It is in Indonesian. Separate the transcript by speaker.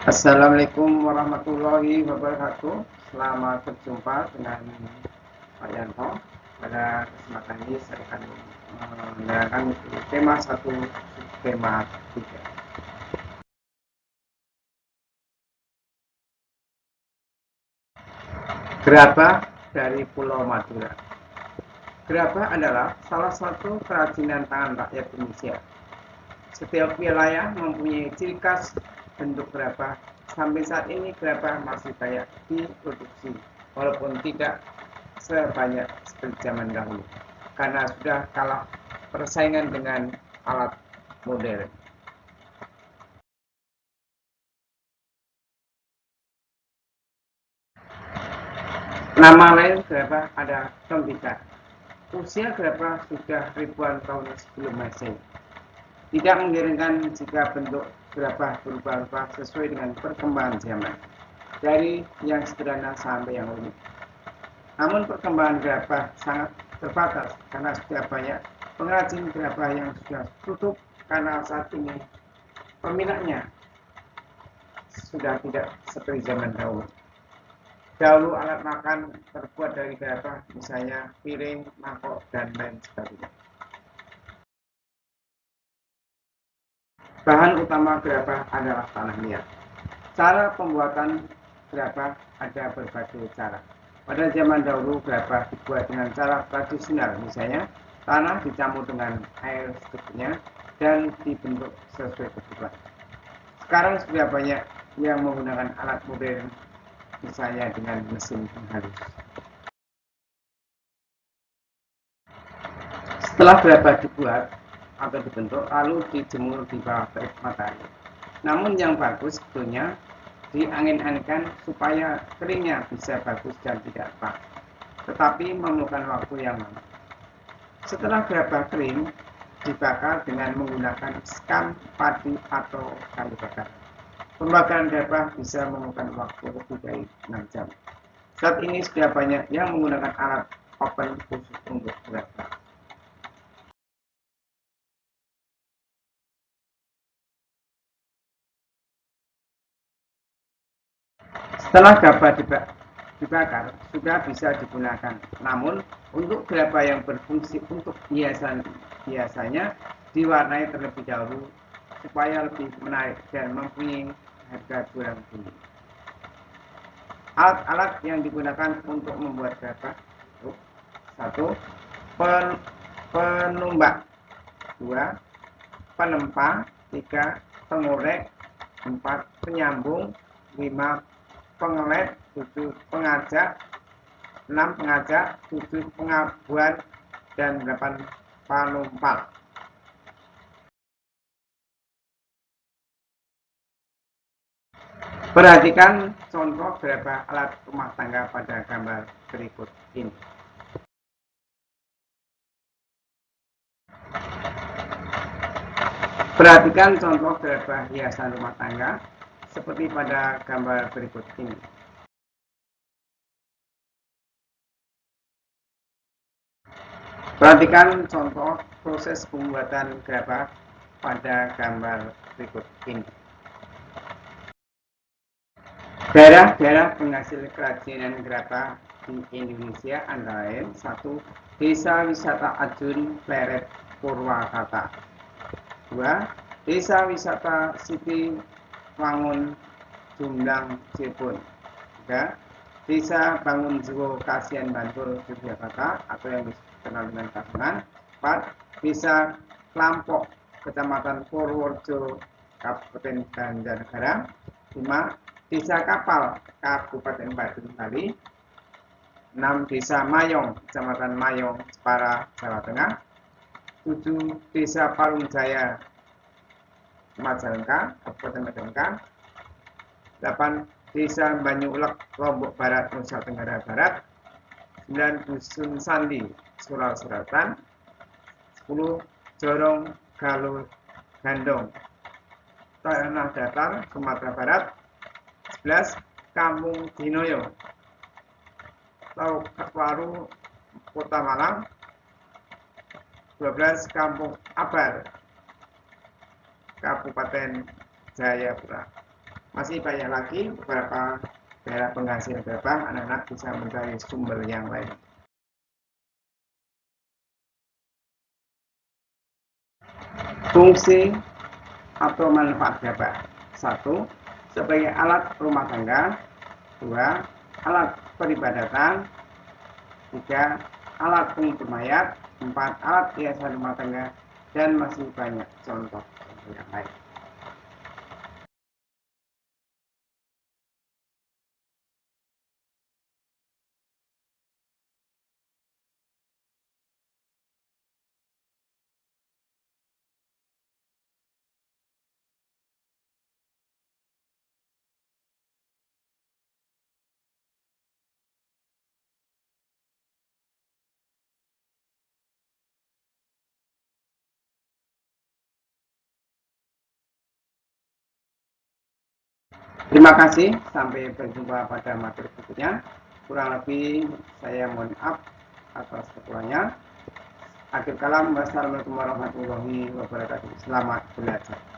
Speaker 1: Assalamualaikum warahmatullahi wabarakatuh. Selamat berjumpa dengan Pak Yanto. Pada kesempatan ini saya akan menerangkan tema 1, tema 3. Gerabah dari Pulau Madura. Gerabah adalah salah satu kerajinan tangan rakyat Indonesia. Setiap wilayah mempunyai ciri khas bentuk gerabah. Sampai saat ini gerabah masih banyak diproduksi, walaupun tidak sebanyak seperti zaman dahulu, karena sudah kalah persaingan dengan alat modern. Nama lain gerabah ada tembikar. Usia gerabah sudah ribuan tahun sebelum Masehi. Tidak mengherankan jika bentuk gerabah berubah-ubah sesuai dengan perkembangan zaman, dari yang sederhana sampai yang rumit. Namun perkembangan gerabah sangat terbatas karena sudah banyak pengrajin gerabah yang sudah tutup karena saat ini peminatnya sudah tidak seperti zaman dahulu. Dahulu alat makan terbuat dari gerabah, misalnya piring, mangkok, dan lain sebagainya. Bahan utama gerabah adalah tanah liat. Cara pembuatan gerabah ada berbagai cara. Pada zaman dahulu gerabah dibuat dengan cara tradisional, misalnya tanah dicampur dengan air secukupnya dan dibentuk sesuai kebutuhan. Sekarang sudah banyak yang menggunakan alat modern, misalnya dengan mesin penghalus. Setelah gerabah dibuat atau dibentuk, lalu dijemur di bawah terik matahari. Namun yang bagus sebetulnya diangin-anginkan supaya keringnya bisa bagus dan tidak retak, tetapi memerlukan waktu yang lama. Setelah gerabah kering, dibakar dengan menggunakan sekam, padi, atau kayu bakar. Pembakaran gerabah bisa memakan waktu lebih dari 6 jam. Saat ini sudah banyak yang menggunakan alat oven khusus untuk gerabah. Setelah gerabah dibakar, sudah bisa digunakan. Namun, untuk gerabah yang berfungsi untuk hiasan, biasanya diwarnai terlebih dahulu supaya lebih menarik dan mempunyai harga jual yang tinggi. Alat-alat yang digunakan untuk membuat gerabah: 1. Penumbak. 2. Penempa. 3. Pengorek. 4. Penyambung. 5. Pengelet. 7. Pengajak. 6. Pengajak. 7. Pengabuan. Dan 8. Panumpal. Perhatikan contoh gerabah alat rumah tangga pada gambar berikut ini. Perhatikan contoh gerabah hiasan rumah tangga seperti pada gambar berikut ini. Perhatikan contoh proses pembuatan gerabah pada gambar berikut ini. Daerah-daerah penghasil kerajinan gerabah di Indonesia antara lain: 1. Desa Wisata Ajun Pleret Purwakarta. 2. Desa Wisata Siti Wangun Jumblang Cirebon. 3. Desa Bangun Jiwo Kasihan Bantul Yogyakarta atau yang dikenal dengan Kasungan. 4. Desa Klampok Kecamatan Purworejo Kabupaten Banjarnegara. 5. Desa Kapal Kabupaten Badung Bali. 6. Desa Mayong Kecamatan Mayong Jepara Jawa Tengah. 7. Desa Parung Jaya Majalengka Kabupaten Majalengka. 8. Desa Banyuulek Lombok Barat Nusa Tenggara Barat. 9. Dusun Sandi Sulawesi Selatan. 10. Jorong Galuh Gandong Tanah Datar Sumatera Barat. 11. Kampung Dinoyo Ketwaru Kota Malang. 12. Kampung Abar Kabupaten Jayapura. Masih banyak lagi beberapa daerah penghasil gabah, anak-anak bisa mencari sumber yang lain. Fungsi atau manfaat gabah. 1. Sebagai alat rumah tangga. 2. Alat peribadatan. 3. Alat penghitung mayat. 4. Alat hiasan rumah tangga. Dan masih banyak contoh yang lain. Terima kasih, sampai berjumpa pada materi berikutnya. Kurang lebih saya mohon maaf atas kekurangannya. Akhir kalam, wassalamualaikum warahmatullahi wabarakatuh. Selamat belajar.